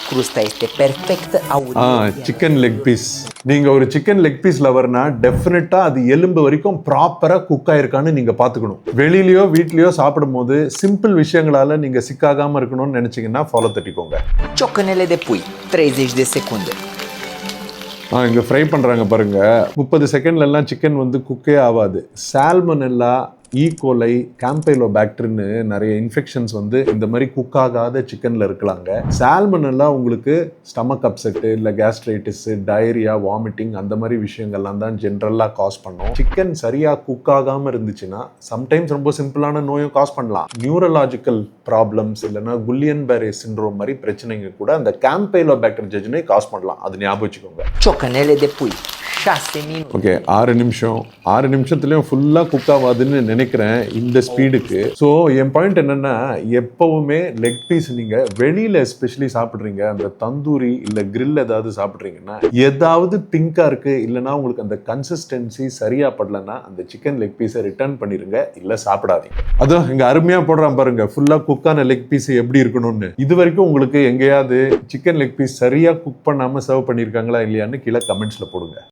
Crusta este perfect audio. Chicken leg piece. நீங்க ஒரு chicken leg piece லவர்னா டெஃபினட்டா அது எலும்பு வரைக்கும் ப்ராப்பரா குக் ஆயிருக்கான்னு நீங்க பாத்துக்கணும். வெளியிலயோ வீட்லயோ சாப்பிடும் போது சிம்பிள் விஷயங்களால நீங்க சிக்காகாம இருக்கணும்னு நினைச்சீங்கன்னா ஃபாலோ தட்டிக்கோங்க. Ciocănele de pui, 30 de secunde. இங்க ஃப்ரை பண்றாங்க பாருங்க. 30 செகண்ட்ல எல்லாம் சிக்கன் வந்து குக்கே ஆகாது. சால்மனெல்லா, ஈகோலை, கேம்பைலோபாக்டர்னு நிறைய இன்ஃபெக்ஷன்ஸ் வந்து இந்த மாதிரி குக் ஆகாத சிக்கன்ல இருக்கலாங்க. சால்மனெல்லா உங்களுக்கு ஸ்டமக் அப்செட் இல்ல கேஸ்ட்ரைட்டிஸ், டயரியா, வாமிட்டிங் அந்த மாதிரி விஷயங்கள்லாம் தான் ஜென்ரலா காஸ் பண்ணும். சிக்கன் சரியா குக் ஆகாம இருந்துச்சுன்னா சம்டைம்ஸ் ரொம்ப சிம்பிளான நோயும் காஸ் பண்ணலாம். நியூரலாஜிக்கல் ப்ராப்ளம்ஸ் இல்லைன்னா குல்லியன் பேரே சிண்ட்ரோம் மாதிரி பிரச்சனைங்க கூட அந்த கேம்பைலோபாக்டர் ஜெஜ்னை காஸ் பண்ணலாம். அது ஞாபகம் வச்சுக்கோங்க. Ciocănele de pui, 6 minute. Okay, 6 நிமிஷம். 6 நிமிஷத்துலயும் ஃபுல்லா குக் ஆகாதுன்னு நினைக்கிறேன் இந்த ஸ்பீடுக்கு. ஸோ என் பாயிண்ட் என்னன்னா, எப்பவுமே லெக் பீஸ் நீங்க வெளியில எஸ்பெஷலி சாப்பிட்றீங்க, அந்த தந்தூரி இல்ல கிரில் ஏதாவது சாப்பிட்றீங்கன்னா, ஏதாவது பிங்கா இருக்கு இல்லைன்னா உங்களுக்கு அந்த கன்சிஸ்டன்சி சரியா படலன்னா அந்த சிக்கன் லெக் பீஸை ரிட்டர்ன் பண்ணிருங்க, இல்ல சாப்பிடாதீங்க. அதுவும் இங்க அருமையா போடுறான் பாருங்க, ஃபுல்லா குக்கான லெக் பீஸ் எப்படி இருக்கணும்னு. இது வரைக்கும் உங்களுக்கு எங்கேயாவது சிக்கன் லெக் பீஸ் சரியா குக் பண்ணாம சர்வ் பண்ணிருக்காங்களா இல்லையான்னு கீழே கமெண்ட்ஸ்ல போடுங்க.